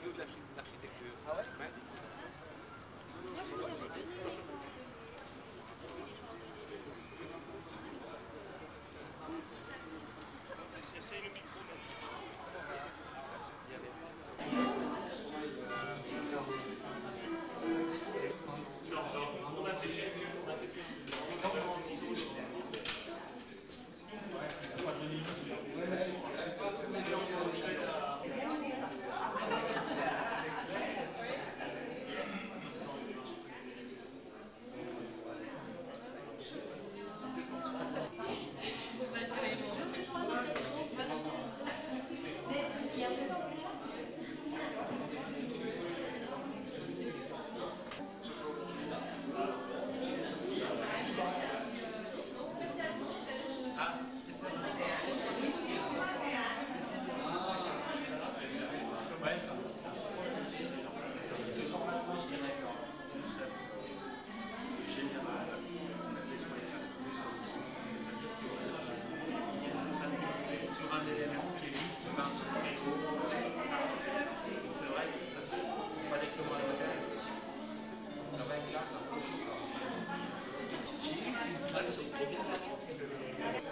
peu de l'architecture. Ah ouais? Ouais. C'est le micro. Non, on a fait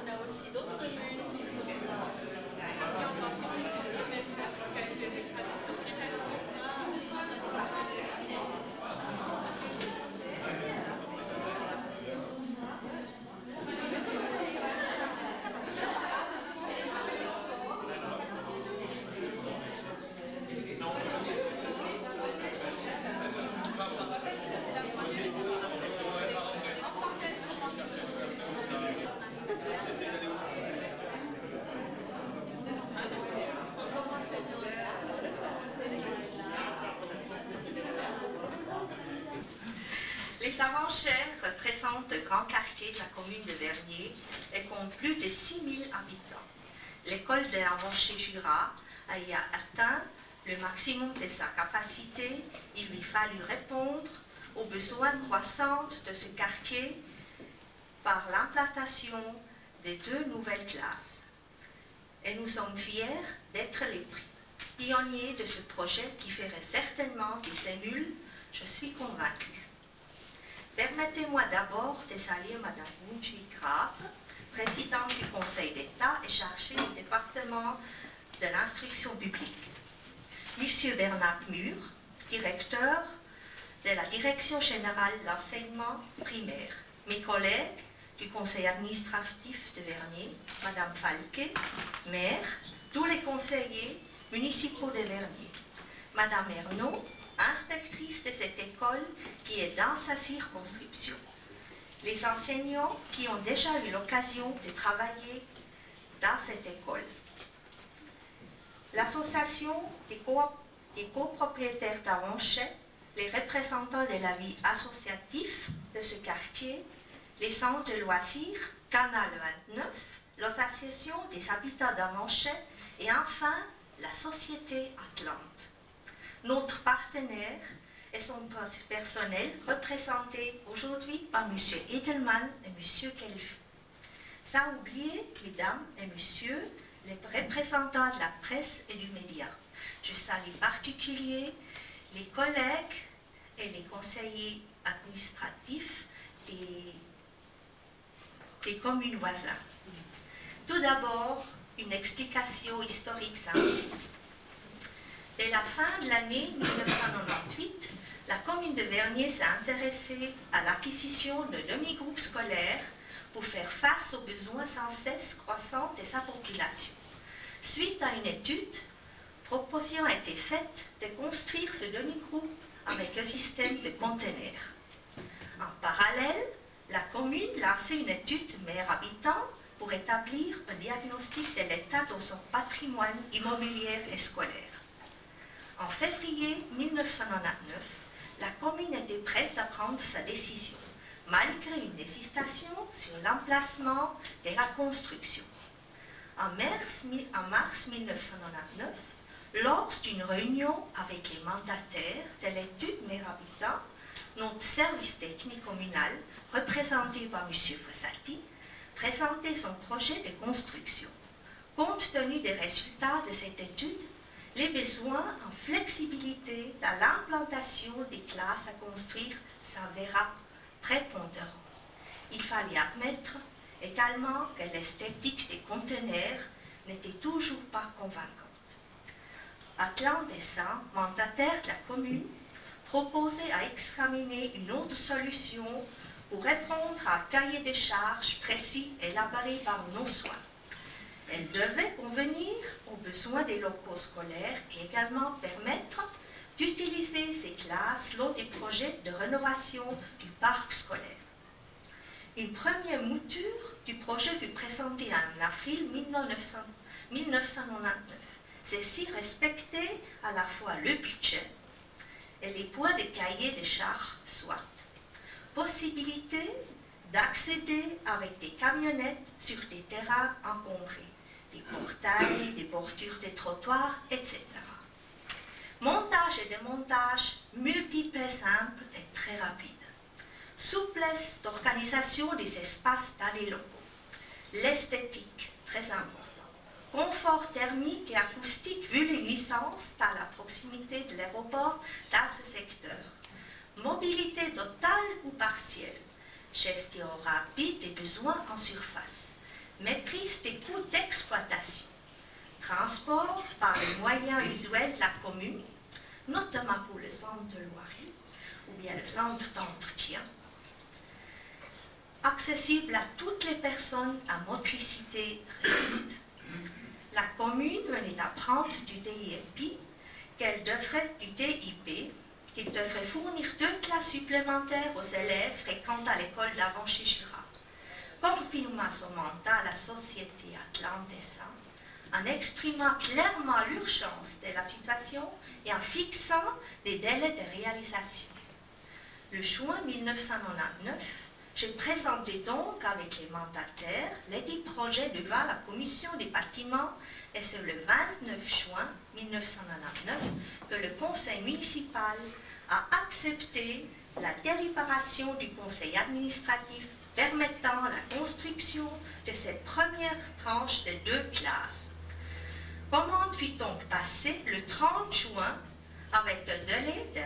On a aussi d'autres communes qui sont qui ont ensemble se mettre à la qualité des traditions qui Les Avanchères représentent le grand quartier de la commune de Vernier et compte plus de 6000 habitants. L'école de Avanchers-Jura a atteint le maximum de sa capacité. Il lui fallut répondre aux besoins croissants de ce quartier par l'implantation de 2 nouvelles classes. Et nous sommes fiers d'être les pionniers de ce projet qui ferait certainement des émules, je suis convaincue. Permettez-moi d'abord de saluer Mme Munchi Graf, présidente du Conseil d'État et chargée du département de l'instruction publique. M. Bernard Mur, directeur de la Direction générale de l'enseignement primaire. Mes collègues du Conseil administratif de Vernier, Mme Falquet, maire, tous les conseillers municipaux de Vernier. Mme Ernaud, inspectrice de cette école qui est dans sa circonscription. Les enseignants qui ont déjà eu l'occasion de travailler dans cette école. L'association des copropriétaires d'Avanchais, les représentants de la vie associative de ce quartier, les centres de loisirs, Canal 29, l'association des habitants d'Avanchais et enfin la Société Atlante. Notre partenaire et son personnel représenté aujourd'hui par M. Edelman et M. Kelf. Sans oublier, mesdames et messieurs, les représentants de la presse et du média. Je salue particulièrement les collègues et les conseillers administratifs des communes voisines. Tout d'abord, une explication historique s'impose. Dès la fin de l'année 1998, la commune de Vernier s'est intéressée à l'acquisition de demi-groupes scolaires pour faire face aux besoins sans cesse croissants de sa population. Suite à une étude, proposition a été faite de construire ce demi-groupe avec un système de conteneurs. En parallèle, la commune lançait une étude maire-habitant pour établir un diagnostic de l'état de son patrimoine immobilier et scolaire. En février 1999, la commune était prête à prendre sa décision, malgré une hésitation sur l'emplacement de la construction. En mars 1999, lors d'une réunion avec les mandataires de l'étude maire-habitant, notre service technique communal, représenté par M. Fossati, présentait son projet de construction. Compte tenu des résultats de cette étude, les besoins en flexibilité dans l'implantation des classes à construire s'avéra prépondérant. Il fallait admettre également que l'esthétique des conteneurs n'était toujours pas convaincante. Atlan Dessin, mandataire de la commune, proposait à examiner une autre solution pour répondre à un cahier des charges précis élaboré par nos soins. Elle devait convenir aux besoins des locaux scolaires et également permettre d'utiliser ces classes lors des projets de rénovation du parc scolaire. Une première mouture du projet fut présentée en avril 1999. Celle-ci respectait à la fois le budget et les poids des cahiers des charges, soit possibilité d'accéder avec des camionnettes sur des terrains encombrés, des portails, des bordures des trottoirs, etc. Montage et démontage multiple et simple et très rapide. Souplesse d'organisation des espaces dans les locaux. L'esthétique, très important. Confort thermique et acoustique vu les nuisances dans la proximité de l'aéroport dans ce secteur. Mobilité totale ou partielle. Gestion rapide des besoins en surface. Maîtrise des coûts d'exploitation. Transport par les moyens usuels de la commune, notamment pour le centre de loisirs ou bien le centre d'entretien. Accessible à toutes les personnes à motricité réduite. La commune venait d'apprendre du DIP qu'il devrait fournir 2 classes supplémentaires aux élèves fréquentant l'école d'Avanché-Girard. Confirmant son mandat à la société Atlan Dessin, en exprimant clairement l'urgence de la situation et en fixant des délais de réalisation. Le juin 1999, j'ai présenté donc avec les mandataires l'édit projet devant la commission des bâtiments et c'est le 29 juin 1999 que le conseil municipal a accepté la délibération du conseil administratif permettant la construction de cette première tranche de 2 classes. Commande fut donc passée le 30 juin avec un délai de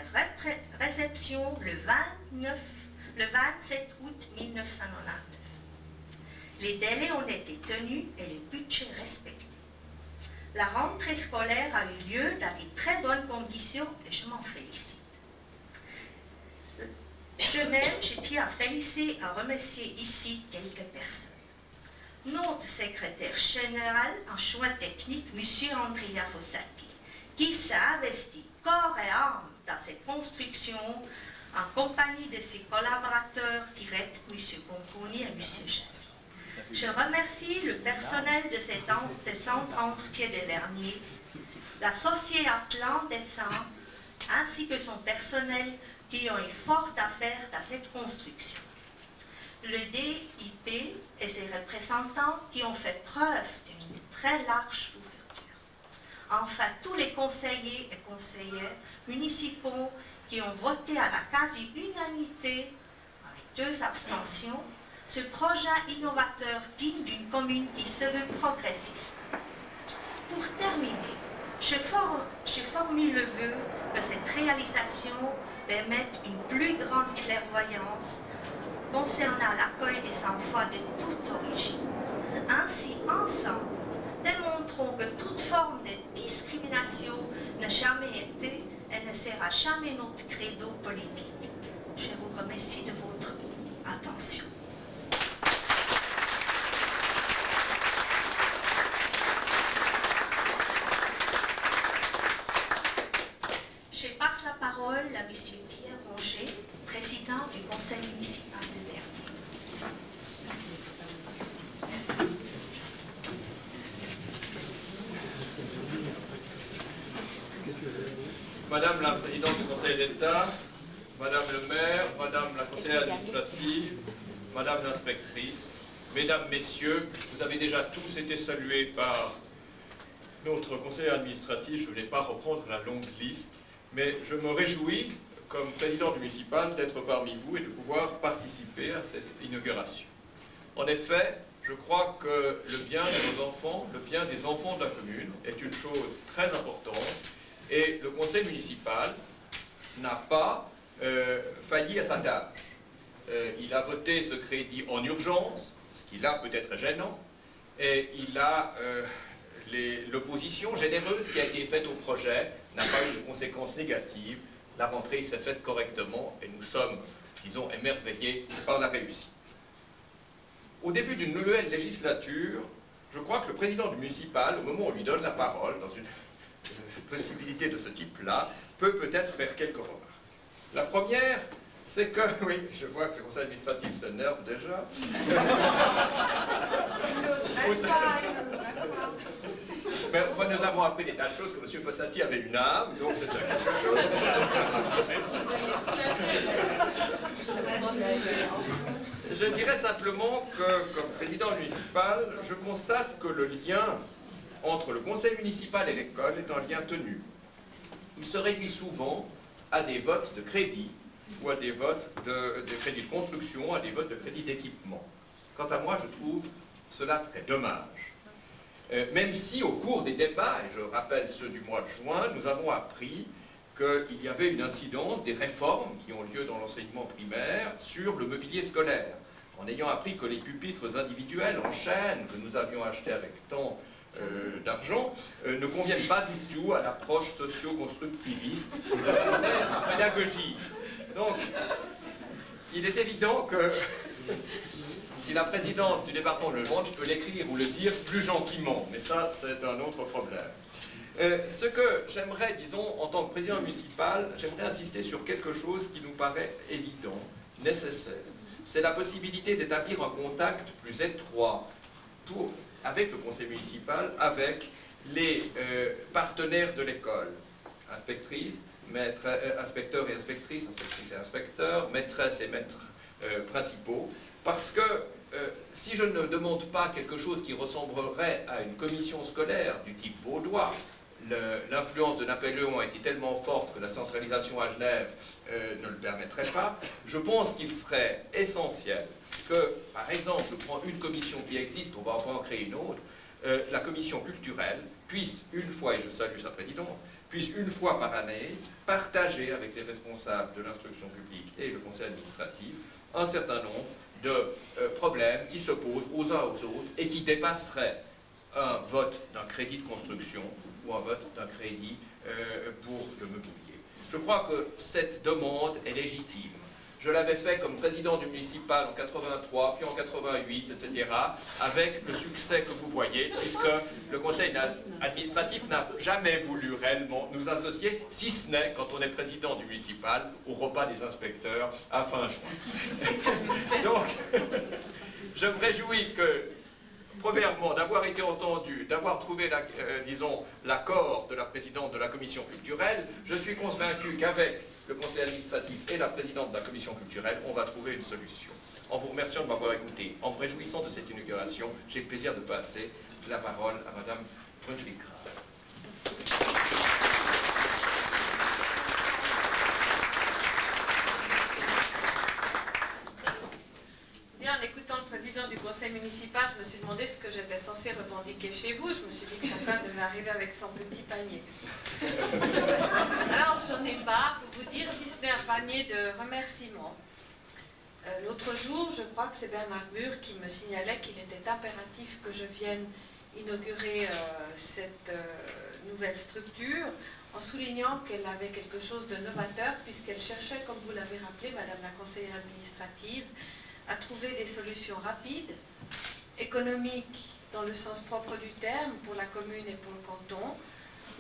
réception le 27 août 1999. Les délais ont été tenus et le budget respecté. La rentrée scolaire a eu lieu dans de très bonnes conditions et je m'en félicite. Je tiens à féliciter et à remercier ici quelques personnes. Notre secrétaire général en choix technique, M. Andrea Fossati, qui s'est investi corps et âme dans cette construction en compagnie de ses collaborateurs directs, M. Conconi et M. Jacques. Je remercie le personnel de ce centre entretien de Vernier, la société Atlan Dessin, ainsi que son personnel qui ont une forte affaire dans cette construction. Le DIP et ses représentants qui ont fait preuve d'une très large ouverture. Enfin, tous les conseillers et conseillères municipaux qui ont voté à la quasi-unanimité, avec 2 abstentions, ce projet innovateur digne d'une commune qui se veut progressiste. Pour terminer, je formule le vœu que cette réalisation permette une plus grande clairvoyance concernant l'accueil des enfants de toute origine. Ainsi, ensemble, démontrons que toute forme de discrimination n'a jamais été et ne sera jamais notre credo politique. Je vous remercie de votre attention. Je passe la parole à M. Pierre Roger, président du conseil municipal de Vernier. Madame la présidente du Conseil d'État, Madame le maire, Madame la conseillère administrative, Madame l'inspectrice, Mesdames, Messieurs, vous avez déjà tous été salués par notre conseiller administratif. Je ne vais pas reprendre la longue liste, mais je me réjouis, comme président du municipal, d'être parmi vous et de pouvoir participer à cette inauguration. En effet, Je crois que le bien de nos enfants, le bien des enfants de la commune est une chose très importante et le conseil municipal n'a pas failli à sa tâche. Il a voté ce crédit en urgence, ce qui là peut être gênant, et il a l'opposition généreuse qui a été faite au projet n'a pas eu de conséquences négatives. La rentrée s'est faite correctement et nous sommes, disons, émerveillés par la réussite. Au début d'une nouvelle législature, je crois que le président du municipal, au moment où on lui donne la parole, dans une possibilité de ce type-là, peut peut-être faire quelques remarques. La première, c'est que, oui, je vois que le conseil administratif s'énerve déjà. Mais enfin, nous avons appris des tas de choses, que M. Fossati avait une âme, donc c'est quelque chose. Je dirais simplement que, comme président municipal, je constate que le lien entre le conseil municipal et l'école est un lien tenu. Il se réduit souvent à des votes de crédit, ou à des votes de crédits de construction, à des votes de crédits d'équipement. Quant à moi, je trouve cela très dommage. Même si au cours des débats, et je rappelle ceux du mois de juin, nous avons appris qu'il y avait une incidence des réformes qui ont lieu dans l'enseignement primaire sur le mobilier scolaire, en ayant appris que les pupitres individuels en chêne que nous avions achetés avec tant d'argent ne conviennent pas du tout à l'approche socio-constructiviste de la pédagogie. Donc, il est évident que si la présidente du département le demande, je peux l'écrire ou le dire plus gentiment, mais ça, c'est un autre problème. Ce que j'aimerais, disons, en tant que président municipal, j'aimerais insister sur quelque chose qui nous paraît évident, nécessaire. C'est la possibilité d'établir un contact plus étroit avec le conseil municipal, avec les partenaires de l'école, inspectrices, inspecteurs et inspectrices, inspectrices et inspecteurs, maîtresses et maîtres principaux, parce que si je ne demande pas quelque chose qui ressemblerait à une commission scolaire du type vaudois, l'influence de Napoléon a été tellement forte que la centralisation à Genève ne le permettrait pas, je pense qu'il serait essentiel que, par exemple, je prends une commission qui existe, on va en créer une autre, la commission culturelle puisse une fois, et je salue sa présidente, puisse une fois par année partager avec les responsables de l'instruction publique et le conseil administratif un certain nombre de problèmes qui se posent aux uns aux autres et qui dépasseraient un vote d'un crédit de construction ou un vote d'un crédit pour le mobilier. Je crois que cette demande est légitime. Je l'avais fait comme président du municipal en 83, puis en 88, etc., avec le succès que vous voyez, puisque le conseil administratif n'a jamais voulu réellement nous associer, si ce n'est, quand on est président du municipal, au repas des inspecteurs à fin juin. Donc, je me réjouis que, premièrement, d'avoir été entendu, d'avoir trouvé, disons, l'accord de la présidente de la commission culturelle. Je suis convaincu qu'avec le conseil administratif et la présidente de la commission culturelle, on va trouver une solution. En vous remerciant de m'avoir écouté, en me réjouissant de cette inauguration, j'ai le plaisir de passer la parole à Madame Brunswick-Grave. En écoutant le président du conseil municipal, je me suis demandé ce que j'étais censée revendiquer chez vous. Je me suis dit que chacun devait arriver avec son petit panier. Alors, j'en ai pas pour vous dire si ce n'est un panier de remerciements. L'autre jour, je crois que c'est Bernard Mur qui me signalait qu'il était impératif que je vienne inaugurer cette nouvelle structure en soulignant qu'elle avait quelque chose de novateur puisqu'elle cherchait, comme vous l'avez rappelé, Madame la conseillère administrative, à trouver des solutions rapides, économiques dans le sens propre du terme pour la commune et pour le canton,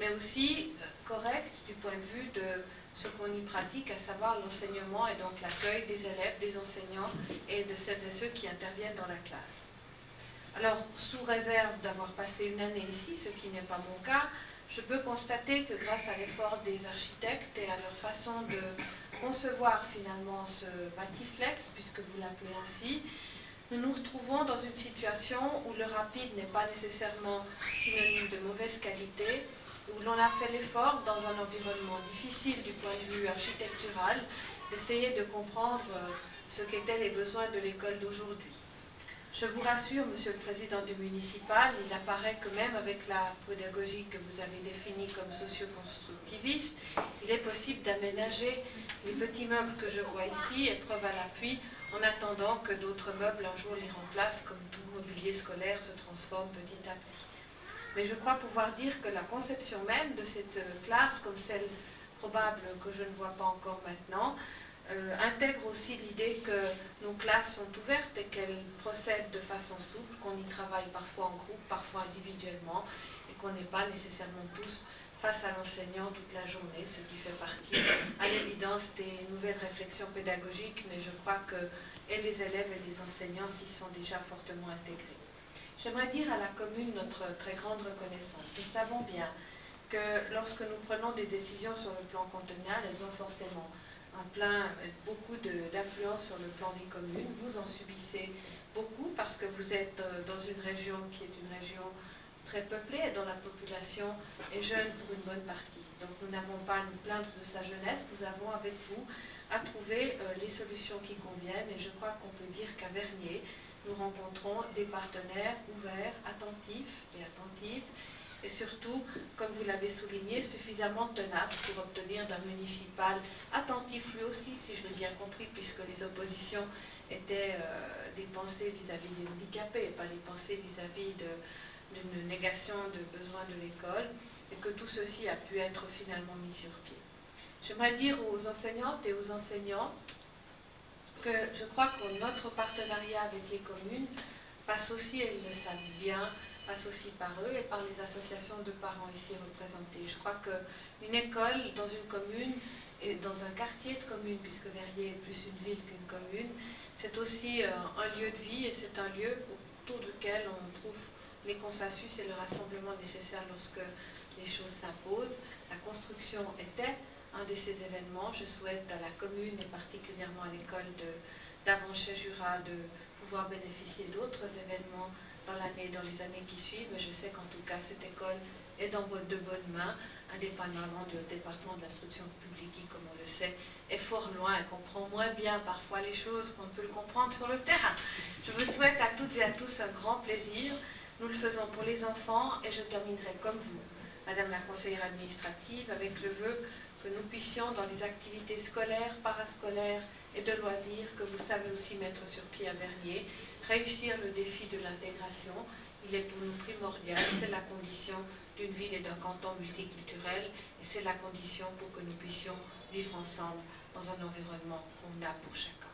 mais aussi correctes du point de vue de ce qu'on y pratique, à savoir l'enseignement et donc l'accueil des élèves, des enseignants et de celles et ceux qui interviennent dans la classe. Alors, sous réserve d'avoir passé une année ici, ce qui n'est pas mon cas, je peux constater que grâce à l'effort des architectes et à leur façon de concevoir finalement ce bâtiflex, puisque vous l'appelez ainsi, nous nous retrouvons dans une situation où le rapide n'est pas nécessairement synonyme de mauvaise qualité, où l'on a fait l'effort dans un environnement difficile du point de vue architectural, d'essayer de comprendre ce qu'étaient les besoins de l'école d'aujourd'hui. Je vous rassure, Monsieur le Président du municipal, il apparaît que même avec la pédagogie que vous avez définie comme socio-constructiviste, il est possible d'aménager les petits meubles que je vois ici, et preuve à l'appui, en attendant que d'autres meubles un jour les remplacent, comme tout mobilier scolaire se transforme petit à petit. Mais je crois pouvoir dire que la conception même de cette classe, comme celle probable que je ne vois pas encore maintenant, intègre aussi l'idée que nos classes sont ouvertes et qu'elles procèdent de façon souple, qu'on y travaille parfois en groupe, parfois individuellement, et qu'on n'est pas nécessairement tous face à l'enseignant toute la journée, ce qui fait partie à l'évidence des nouvelles réflexions pédagogiques, mais je crois que et les élèves et les enseignants s'y sont déjà fortement intégrés. J'aimerais dire à la commune notre très grande reconnaissance. Nous savons bien que lorsque nous prenons des décisions sur le plan cantonal, elles ont forcément beaucoup d'influence sur le plan des communes. Vous en subissez beaucoup parce que vous êtes dans une région qui est une région très peuplée et dont la population est jeune pour une bonne partie. Donc nous n'avons pas à nous plaindre de sa jeunesse, nous avons avec vous à trouver les solutions qui conviennent, et je crois qu'on peut dire qu'à Vernier, nous rencontrons des partenaires ouverts, attentifs et attentives, et surtout, comme vous l'avez souligné, suffisamment tenace pour obtenir d'un municipal attentif lui aussi, si je l'ai bien compris, puisque les oppositions étaient des pensées vis-à-vis des handicapés, et pas des pensées vis-à-vis d'une négation de besoins de l'école, et que tout ceci a pu être finalement mis sur pied. J'aimerais dire aux enseignantes et aux enseignants que je crois que notre partenariat avec les communes passe aussi, et ils le savent bien, passe aussi par eux et par les associations de parents ici représentées. Je crois qu'une école dans une commune et dans un quartier de commune, puisque Verrier est plus une ville qu'une commune, c'est aussi un lieu de vie et c'est un lieu autour duquel on trouve les consensus et le rassemblement nécessaires lorsque les choses s'imposent. La construction était un de ces événements. Je souhaite à la commune et particulièrement à l'école d'Avanchais-Jura de pouvoir bénéficier d'autres événements dans l'année, dans les années qui suivent, mais je sais qu'en tout cas cette école est dans de bonnes mains, indépendamment du département de l'instruction publique qui, comme on le sait, est fort loin et comprend moins bien parfois les choses qu'on peut le comprendre sur le terrain. Je vous souhaite à toutes et à tous un grand plaisir. Nous le faisons pour les enfants et je terminerai comme vous, Madame la conseillère administrative, avec le vœu que nous puissions, dans les activités scolaires, parascolaires et de loisirs que vous savez aussi mettre sur pied à Vernier, réussir le défi de l'intégration. Il est pour nous primordial, c'est la condition d'une ville et d'un canton multiculturel, et c'est la condition pour que nous puissions vivre ensemble dans un environnement convenable pour chacun.